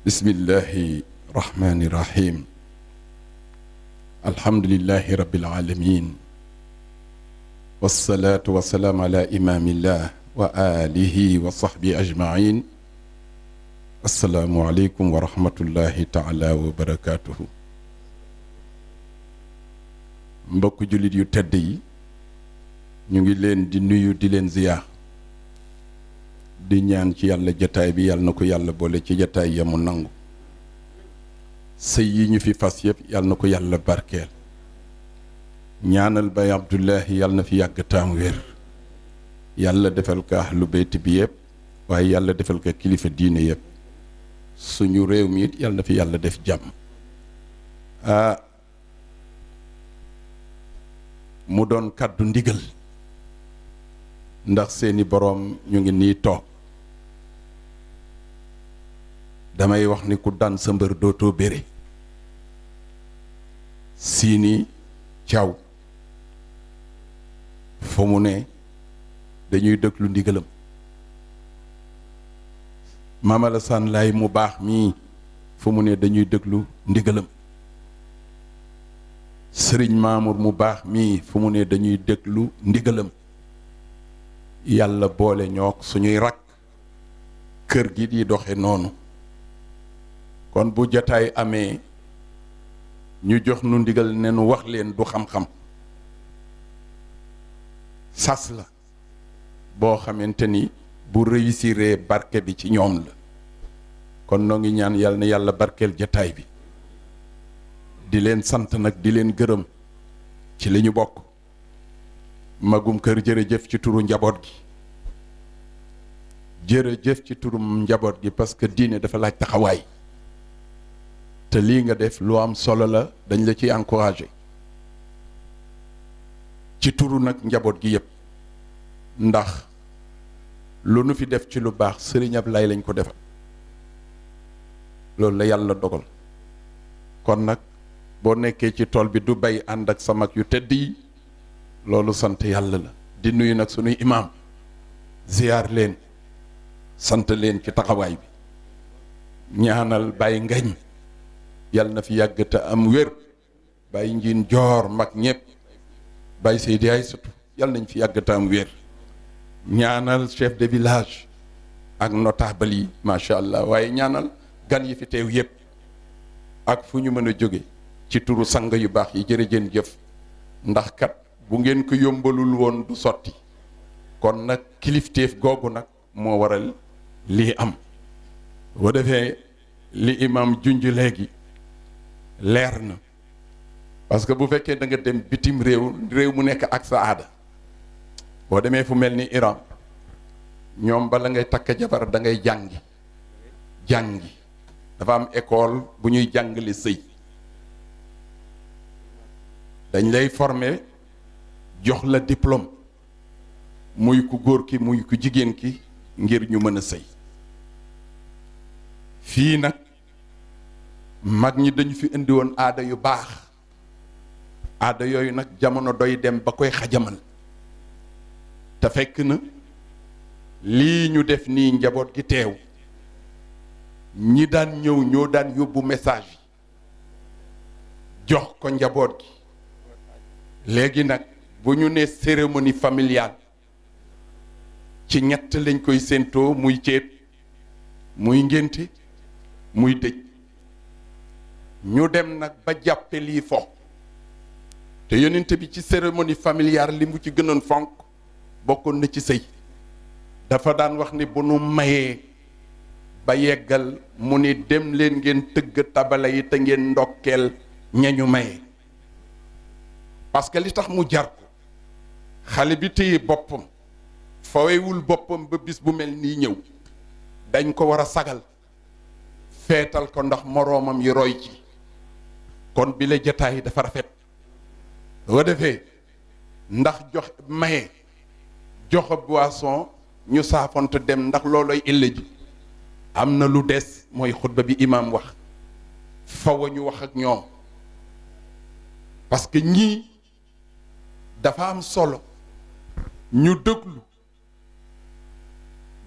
bismillahi rahmani rahim alhamdulillahi rabbil alamin wassalaatu wassalaam ala imaamillah wa alihi wa sahbi ajmain assalaamu aleykum wa rahmatullahi taala wa barakatuhu mbokk jullit yu tedd yi ñu ngi leen di nuyu di leen ziyaar di ñaan ci yàlla jataay bi yàlla na ko yàlla boole ci jataay ya mu nangu sëy yi ñu fi fas yëpp yàlla na ko yàlla barkeel ñaanal bay Abdullahi yàlla na fi yàgg taam wér yàlla defal ko ahlu bayt bi yëpp waaye yàlla defal ko kilifa diine yëpp suñu réew mi it yàlla na fi yàlla def jàmm mu doon kàddu ndigal ndax seeni boroom ñu ngi nii toog damay wax ni ku daan sa mbër dootoo bére Siini Caw fa mu ne dañuy déglu ndigalam Maam Alassane Laay mu baax mii fa mu ne dañuy déglu ndigalam Sëriñ Mamour mu baax mii fu mu ne dañuy déglu ndigalam yàlla boole ñook suñuy rakk kër gi di doxe noonu kon bu jataay amee ñu jox nu ndigal ne nu wax leen du xam-xam sas la boo xamante ni bu réussiree barke bi ci ñoom la kon noo ngi ñaan yàlla na yàlla barkeel jataay bi di leen sant nag di leen gërëm ci li ñu bokk magum kër jërëjëf ci turu njaboot gi jërëjëf ci turu njaboot gi parce que diine dafa laaj taxawaay te lii nga def lu am solo la dañ la ci encouragé ci turu nag njaboot gi yëpp ndax lu nu fi def ci lu baax Sëriñ Ablaay lañ ko defal loolu la yàlla dogal kon nag boo nekkee ci tool bi du bay ànd ak sa mag yu tedd yi loolu sant yàlla la di nuyu nag sunuy imaam ziyaar leen sant leen ci taxawaay bi ñaanal Baye Ngañ yàlla na fi yàgg te am wér Baye Njiin Joor mag ñëpp Baye Seydi Aysatu yàlla nañ fi yàgg te am wér ñaanal chef de village ak notable yi macha allah waaye ñaanal gan yi fi teew yëpp ak fu ñu mën a jóge ci turu sang yu baax yi jërëjën jëf ndax kat bu ngeen ko yombalul woon du sotti kon nag kilifteef googu nag moo waral lii am boo defee li imam junj léegi leer na parce que bu fekkee da nga dem bitim réew mu nekk ak sa aada boo demee fu mel ni Iran ñoom bala ngay takk jabar da ngay jàngi dafa am école bu ñuy jàngale sëy dañ lay former jox la diplôme muy ku góor ki muy ku jigéen ki ngir ñu mën a sëy fii nag mag ñi dañu fi indi woon aada yu baax aada yooyu nag jamono doy dem ba koy xajamal te fekk na lii ñu def nii njaboot gi teew ñi daan ñëw ñoo daan yóbbu message yi jox ko njaboot gi léegi nag bu ñu nee cérémonie familiale ci ñett lañ koy séentoo muy céet muy ngénte muy dëj ñu dem nag ba jàppe lii fo te yonent bi ci cérémonie familiale li mu ci gënoon fonk bokkoon na ci sëy dafa daan wax ni bu nu mayee ba yeggal mu ni dem leen ngeen tëgg tabala yi te ngeen ndokkeel ñañu maye parce que li tax mu jar ko xale bi téye boppam fawewul boppam ba bis bu mel nii ñëw dañ ko war a sagal feetal ko ndax moroomam yi roy ci kon bi la jataay dafa rafet boo defee ndax jox maye joxe boisson ñu saafonte dem ndax looloy illa ji am na lu des mooy xutba bi imaam wax fawa ñu wax ak ñoom parce que ñii dafa am solo ñu déglu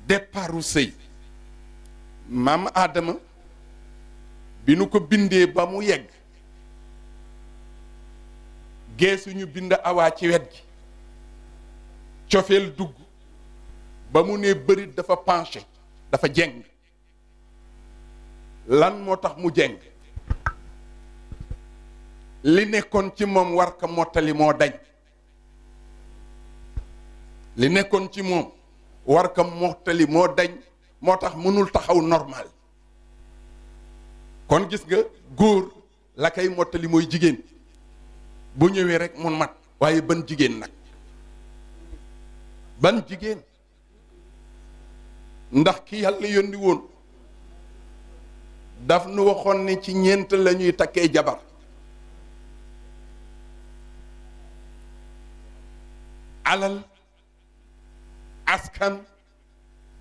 départu sëy maam Aadama bi nu ko bindee ba mu yegg geesuñu bind awaa ci wet gi cofeel dugg ba mu ne bërit dafa penché dafa jeng lan moo tax mu jeng li nekkoon ci moom war ka mottali moo dañ li nekkoon ci moom war ka mottali moo dañ moo tax mënul taxaw normal kon gis nga góor la koy mottali mooy jigéen bu ñëwee rek mun mat waaye ban jigéen nag ban jigéen ndax ki yàlla yónni woon daf nu waxoon ne ci ñeent la ñuy takkee jabar alal askan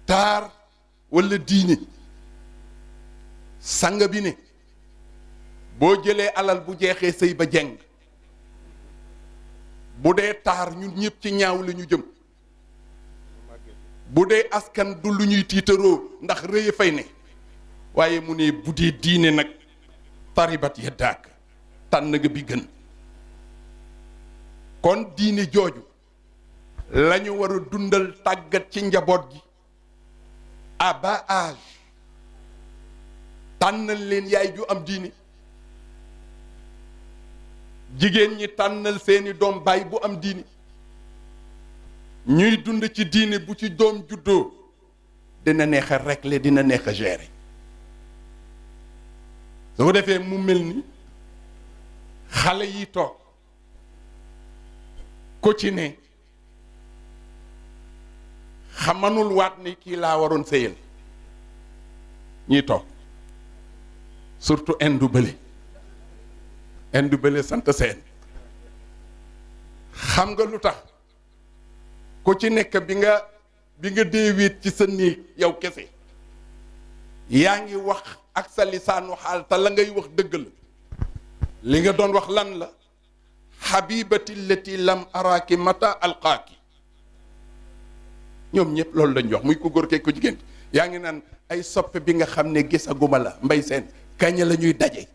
taar walla diine sang bi ne boo jëlee alal bu jeexee sëy ba jeng bu dee taar ñun ñëpp ci ñaaw la ñu jëm bu dee askan du lu ñuy tiitaroo ndax rëy fay ne waaye mu ne bu dee diine nag taribat ya daak tànn nga bi gën kon diine jooju lañu war a dundal tàggat ci njaboot gi à bas âge tànnal leen yaay ju am diine jigéen ñi tànnal seeni doom baay bu am diine ñuy dund ci diine bu ci doom juddoo dina neex a régler dina neex a gérer su ko defee mu mel ni xale yi toog ko ci ne xamanul waat ni kii laa waroon sëyal ñiy toog surtout indu bële sant seen xam nga lu tax ku ci nekk bi nga dee wéet ci sa néeg yow kese yaa ngi wax ak sa lisaanu xaal te la ngay wax dëgg la li nga doon wax lan la xabibati lati lam araaki mata alqaaki ñoom ñëpp loolu lañ wax muy ko góor kee ko jigéen yaa ngi naan ay soppe bi nga xam ne gisaguma la mbay seen kaña la ñuy daje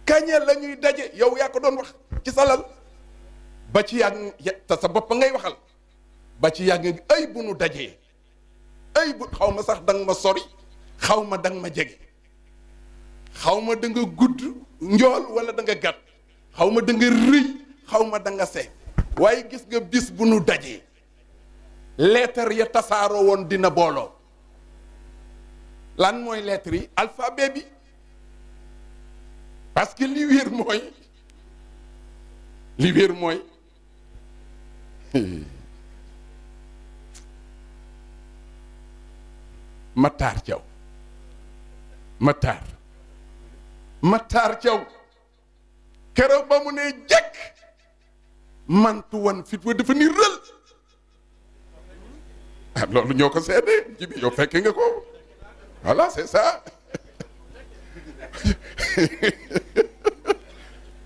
kaña la ñuy daje yow yaa ko doon wax ci salal ba ci yàgg te sa bopp ngay waxal ba ci yàgg ay bu nu dajee ay bu xaw ma sax danga ma sori xaw ma danga ma jege xaw ma da nga gudd njool wala da nga gàtt xaw ma da nga rëy xaw ma da nga seet waaye gis nga bis bu nu dajee lettre ya tasaaroo woon dina booloo lan mooy lettre yi alphabet bi parce que li wér mooy Matar Thiaw keroog ba mu ne jekk mantu wan fit wa dafa ni rël loolu ñoo ko seede jibi yow fekke nga ko voilà c'est ça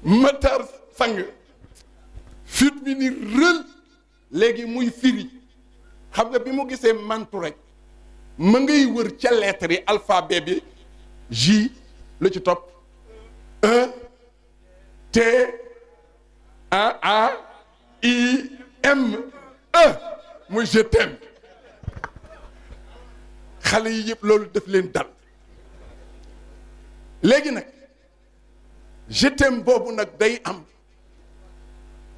Matar sang fit bi ni rël léegi muy firi xam nga bi mu gisee mantu rek ma ngay wër ca lettre yi alphabet bi J lu ci topp E T A I M E muy je t'aime xale yi yëpp loolu def leen dal léegi nag je t'aime boobu nag day am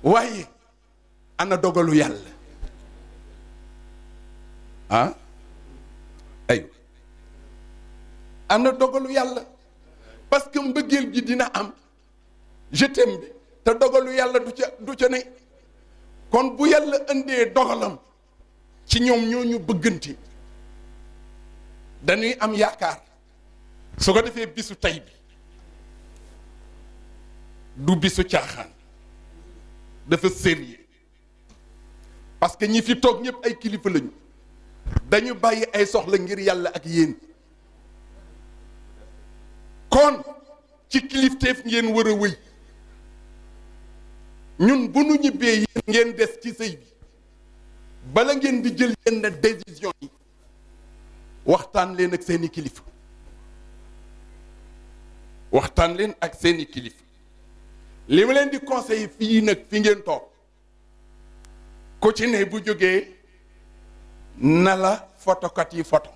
waaye ana dogalu yàlla ay ana dogalu yàlla parce que mbëggeel gi dina am je t'aime bi te dogalu yàlla du ca ne kon bu yàlla indee dogalam ci ñoom ñoo ñu bëggante dañuy am yaakaar su ko defee bisu tey bi du bisu caaxaan dafa sérieux parce que ñi fi toog ñëpp ay kilifa lañu dañu bàyyi ay soxla ngir yàlla ak yéen kon ci kilifteef ngeen war a wëy ñun bu nu ñibbee yéen ngeen des ci sëy bi bala ngeen di jël yenn décision yi waxtaan leen ak seeni kilifa waxtaan leen ak seeni kilifa li ma leen di conseiller fii nag fi ngeen toog ku ci ne bu jógee na la photokat yi photo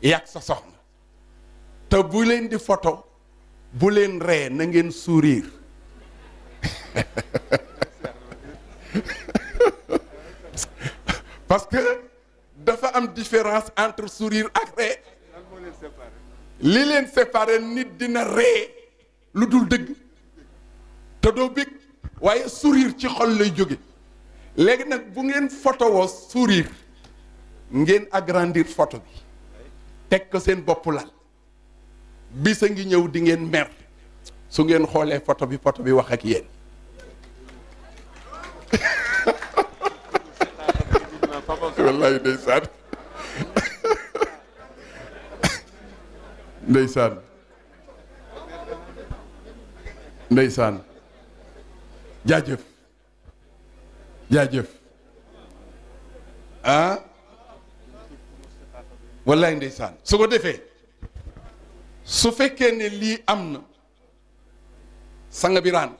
yàgg sa soxna te bu leen di photo bu leen ree na ngeen sourire parce que dafa am différence entre sourire ak ree li leen séparé nit dina ree lu dul dëgg te doo bég waaye sourire ci xol lay jóge léegi nag bu ngeen photo woo sourire ngeen agrandir photo bi teg ko seen bopp lal bis a ngi ñëw di ngeen mer su ngeen xoolee photo bi wax ak yéen wallaay ndeysaan ndeysaan ndeysaan jaajëf jaajëf ah wallaay ndeysaan su ko defee su fekkee ne lii am na sanga biraan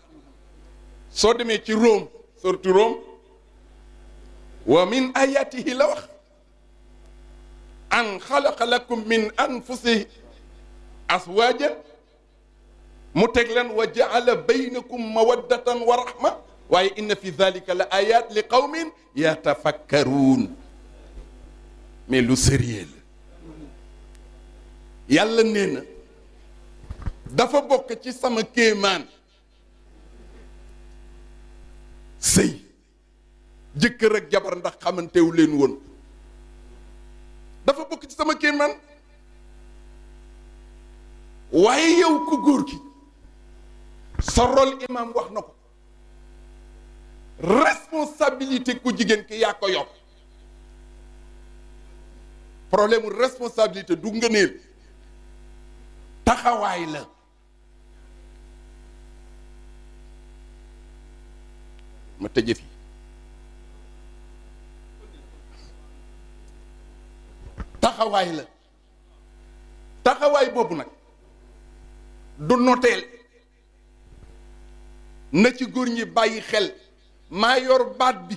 soo demee ci Rome surtout Rome wa min ayatihi la wax an xalaqa lakum min anfusi aswaajan mu teg leen wa jaala baynakum mawaddatan wa rahma waaye inna fi dhalika la ayat li qawmin yatafakkaruun mais lu sérieux la yàlla nee na dafa bokk ci sama kéemaan sëy jëkkër ak jabar ndax xamantewu leen woon dafa bokk ci sama kéemaan waaye yow ku góor ki sa rôle imam wax na ko responsabilité ku jigéen ki yaa ko yokk problème mu responsabilité du ngëneel taxawaay la ma tëje fi taxawaay la taxawaay boobu nag du noteel na ci góor ñi bàyyi xel maa yor baat bi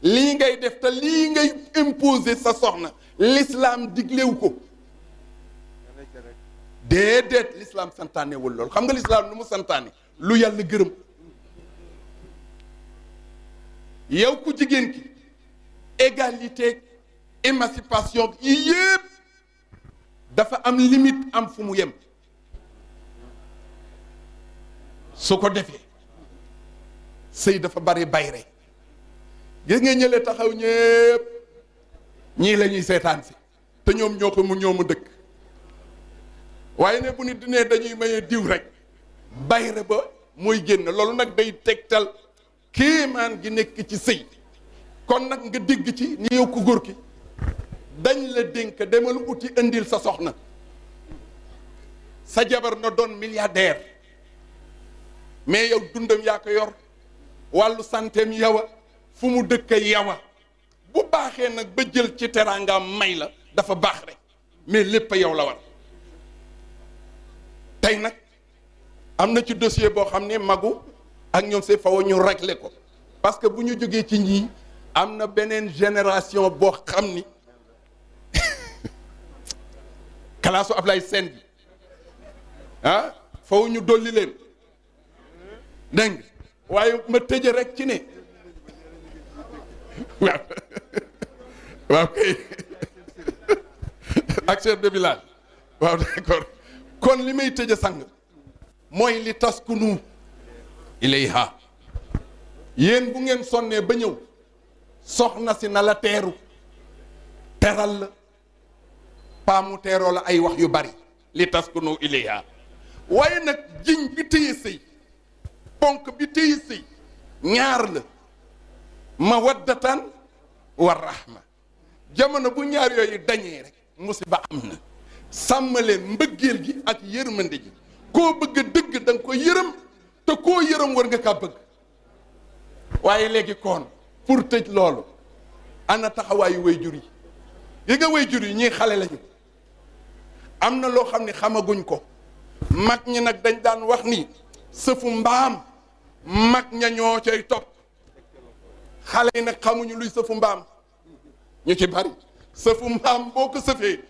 lii ngay def te lii ngay imposer sa soxna l'islam diglewu ko déedéet l'islam santaanewul lool xam nga l'islam lu mu santaane lu yàlla gërëm yow ku jigéen ki égalité émancipation yi yépp dafa am limite am fu mu yem su ko defee sëy dafa bari bayre gis nga ñële taxaw ñépp ñii la ñuy seetaan si te ñoom ñoo ko mu ñoomu dëkk waaye ne bu nit dinee dañuy maye diw rek bayre ba mooy génn loolu nag day tegtal kéemaan gi nekk ci sëy kon nag nga dégg ci ni yow ku góor ki dañ la dénk demal uti indil sa soxna sa jabar na doon milliardaire mais yow dundam yaa ko yor wàllu santeem yawa fu mu dëkk yawa bu baaxee nag ba jël ci teraangaam may la dafa baax rek mais lépp a yow la war tey nag am na ci dossier boo xam ne magu ak ñoom c'est faw ñu régler ko parce que bu ñu jógee ci ñii am na beneen génération boo xam ni kalaasu Ablaye Sène bi ah faw ñu dolli leen dégg nga waaye ma tëje rek ci ne waaw waaw kay ak chef de village waaw d'accord kon li may tëje sang mooy li taskunu ilayha yéen bu ngeen sonnee ba ñëw soxna si na la teeru teral la paamu teeroo la ay wax yu bari li taskunu ilayha waaye nag jiñ bi téye sëy ponk bi téye sëy ñaar la mawaddatan wa rahma jamono bu ñaar yooyu dañee rek musiba am na sàmm leen mbëggeel gi ak yërmande ji koo bëgg a dëgg da nga ko yërëm te koo yërëm war nga kaa bëgg waaye léegi kon pour tëj loolu ana taxawaayu way jur yi yi nga way jur yi ñii xale lañu am na loo xam ne xamaguñ ko mag ñi nag dañ daan wax ni sëfu mbaam mag ña ñoo cay topp xale yi nag xamuñu luy sëfu mbaam ñu ci bari sëfu mbaam boo ko sëfee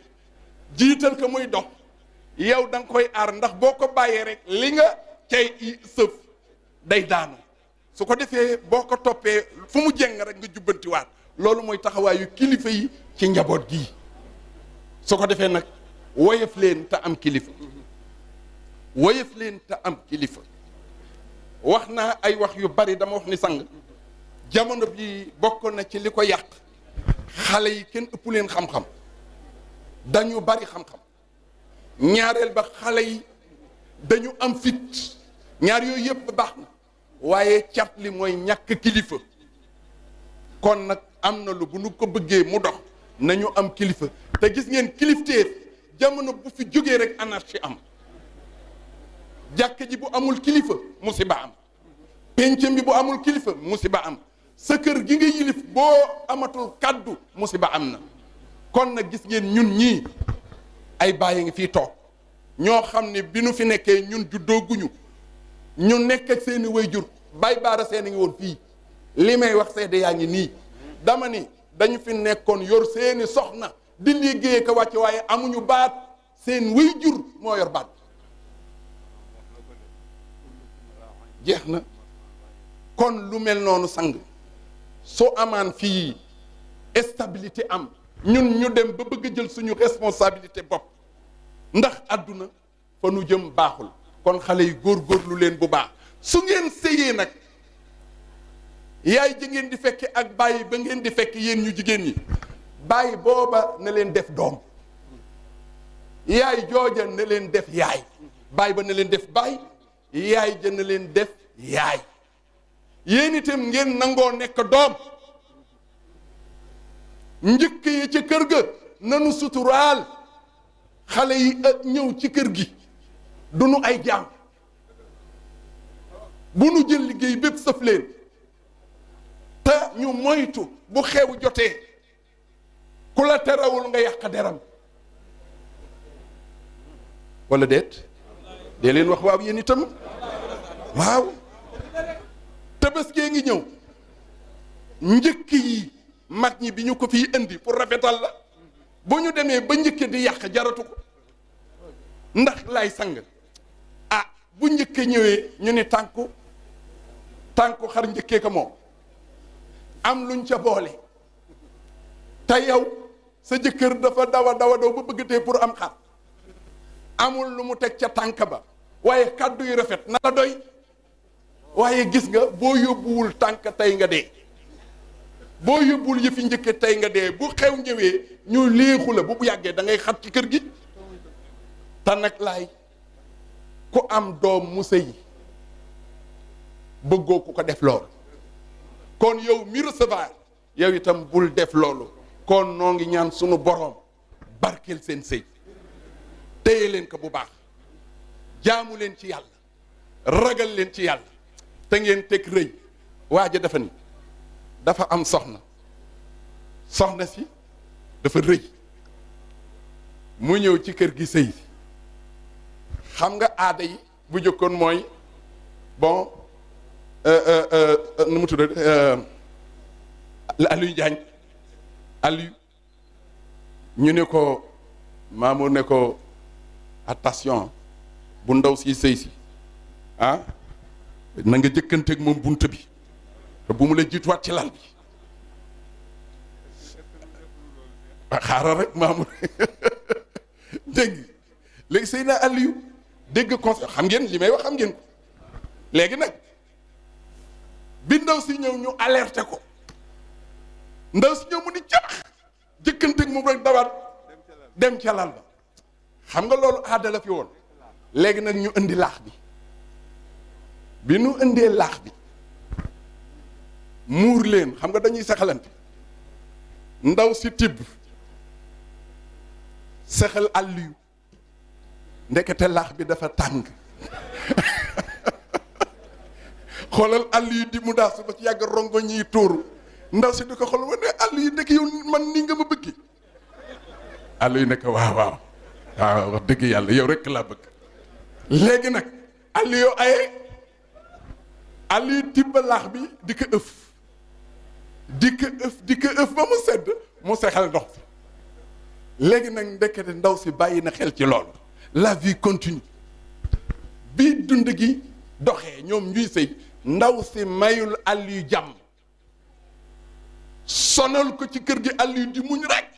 jiital ko muy dox yow da nga koy aar ndax boo ko bàyyee rek li nga cay sëf day daanu su ko defee boo ko toppee fu mu jeng rek nga jubbantiwaat loolu mooy taxawaayu kilifa yi ci njaboot gii su ko defee nag woyof leen te am kilifa woyof leen te am kilifa wax naa ay wax yu bari dama wax ni sang jamono bi bokk na ci li ko yàq xale yi kenn ëpp leen xam-xam dañu bari xam-xam ñaareel ba xale yi dañu am fit ñaar yooyu yëpp baax na waaye cat li mooy ñàkk kilifa kon nag am na lu bu nu ko bëggee mu dox nañu am kilifa te gis ngeen kilifteef jamono bu fi jógee rek anarchie am jàkk ji bu amul kilifa musiba am péncam bi bu amul kilifa musiba am sa kër gi nga yilif boo amatul kàddu musiba am na kon nag gis ngeen ñun ñii ay bàyyi ngi fii toog ñoo xam ne bi nu fi nekkee ñun juddooguñu ñu nekk ak seeni wayjur bay baara seeni ngi woon fii li may wax seede yaa ngi nii dama ni dañu fi nekkoon yor seeni soxna di liggéey ko wàcc waaye amuñu baat seen wayjur moo yor baat jeex na kon lu mel noonu sang soo amaan fii stabilité am ñun ñu dem ba bëgg a jël suñu responsabilité bopp ndax àdduna fa nu jëm baaxul kon xale yi góorgóorlu leen bu baax su ngeen sëyee nag yaay ji ngeen di fekke ak bàyyi ba ngeen di fekk yéen ñu jigéen ñi bàyyi booba na leen def doom yaay jooja na leen def yaay bàyyi ba na leen def baay yaay ja na leen def yaay yéen itam ngeen nangoo nekk doom njëkk yi ci kër ga nanu suturaal xale yi ñëw ci kër gi du nu ay jaam bu nu jël liggéey bépp sëf leen te ñu moytu bu xew jotee ku la terawul nga yàq deram wala déet dee leen wax waaw yéen itam waaw tabaskee ngi ñëw njëkk yi mag ñi bi ñu ko fii indi pour rafetal la bu ñu demee ba njëkk di yàq jaratu ko ndax lay sang ah bu njëkkee ñëwee ñu ne tànku xar njëkkee ko moom am luñ ca boole te yow sa jëkkër dafa dawa ba bëggatee pour am xar amul lu mu teg ca tànk ba waaye kàddu yu rafet na la doy waaye gis nga boo yóbbuwul tànk tey nga dee boo yóbbuwul yëfi njëkke tey nga dee bu xew ñëwee ñu léexu la bu yàggee da ngay xat ci kër gi te nag laay ku am doom mu sëy bëggoo ku ko def loolu kon yow mi recevoir yow itam bul def loolu kon noo ngi ñaan sunu boroom barkeel seen sëy téye leen ko bu baax jaamu leen ci yàlla ragal leen ci yàlla te ngeen teg rëy waaja dafa ni dafa am soxna si dafa rëy mu ñëw ci kër gi sëy xam nga aada yi bu jëkkoon mooy bon nu mu tudd Aliou Diagne Aliou ñu ne ko Mamour ne ko attention bu ndaw si sëy si ah na nga jëkkanteeg moom bunt bi te bu mu la jiituwaat ci lal bi xaaral rek Mamour dégg léegi sëy naa Aliou dégg conseil xam ngeen li may wax xam ngeen ko léegi nag bi ndaw si ñëw ñu alerté ko ndaw si ñëw mu ni jabax jëkkanteeg moom rek dawaat dem ca lal ba xam nga loolu aada la fi woon léegi nag ñu indi laax bi nu indee laax bi muur leen xam nga dañuy saxalante ndaw si tibb saxal Aliou ndekete laax bi dafa tàng xoolal Aliou di mu daas ba ci yàgg rongo ñiy tuuru ndaw si di ko xool ma ne Aliou nekk yow man nii nga ma bëggi Aliou nekk waaw waaw wax dëgg yàlla yow rekk laa bëgg léegi nag Aliou aye Aliou tibb laax bi di ko ëf di ko ëf ba mu sedd mu sexal ndox fi léegi nag ndekete ndaw si bàyyi na xel ci loolu la vie continue bi dund gi doxee ñoom ñuy sëy ndaw si mayul Aliou jàmm sonal ko ci kër gi Aliou di muñ rek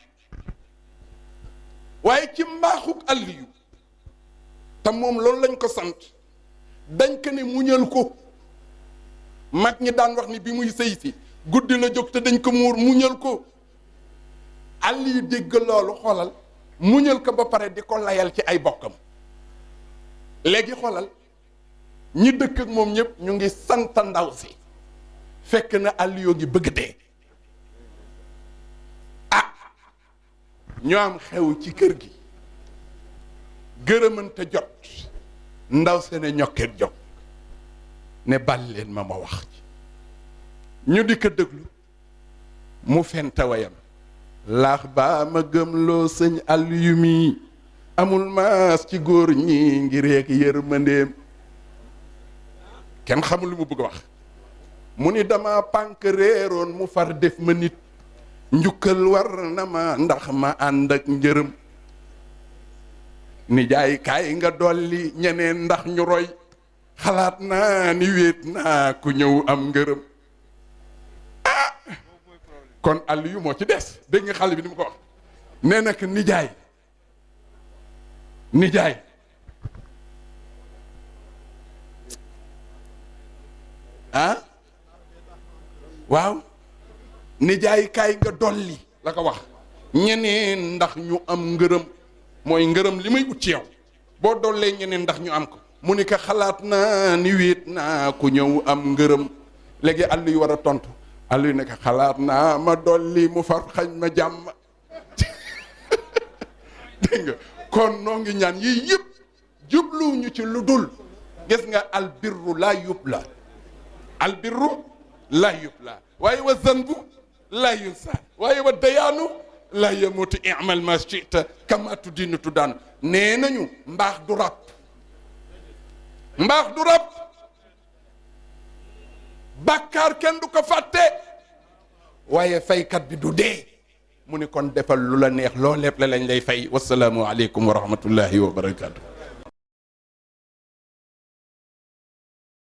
waaye ci mbaaxuk Aliou te moom loolu lañ ko sant dañ ko ne muñal ko mag ñi daan wax ni bi muy sëy si guddi la jóg te dañ ko muur muñal ko Aliou dégg loolu xoolal muñal ko ba pare di ko layal ci ay bokkam léegi xoolal ñi dëkk ak moom ñëpp ñu ngi sant ndaw si fekk na Aliou ngi bëgg dee ñoo am xew ci kër gi gërëmante jot ndaw se ne ñokket jóg ne bal leen ma wax ci ñu di ko déglu mu fenta wayam laax baa ma gëmloo sëñ Aliou mi amul maas ci góor ñi ngir yeek yërmandeem kenn xamul lu mu bëgg wax mu ni dama pànk réeroon mu far def ma nit njukkal war na ma ndax ma ànd ak njërëm nijaay kaay nga dolli ñeneen ndax ñu roy xalaat naa ni wéet naa ku ñëw am ngërëm kon Aliou moo ci des dégg nga xale bi ni mu ko wax nee na que nijaay waaw nijaay kaay nga dolli la ko wax ñeneen ndax ñu am ngërëm mooy ngërëm li may ut ci yow boo dollee ñeneen ndax ñu am ko mu ni ko xalaat naa ni wéet naa ku ñëw am ngërëm léegi Aliou war a tontu Aliou ne ko xalaat naa ma dolli mu far xañ ma jàmm dégg nga kon noo ngi ñaan yii yëpp jubluwuñu ci lu dul gis nga albirru laa yubla albirru laa yubla waaye wa zanbu laa yunsa waaye wa dayaanu laa yamutu i'mal ma shi'ta kama tudinu tudaan nee nañu mbaax du ràpp bàkkaar kenn du ko fàtte waaye faykat bi du dee mu ni kon defal lu la neex loo lépp la lañ lay fay wasalaamu aleykum wa rahmatullahi wa barakaatu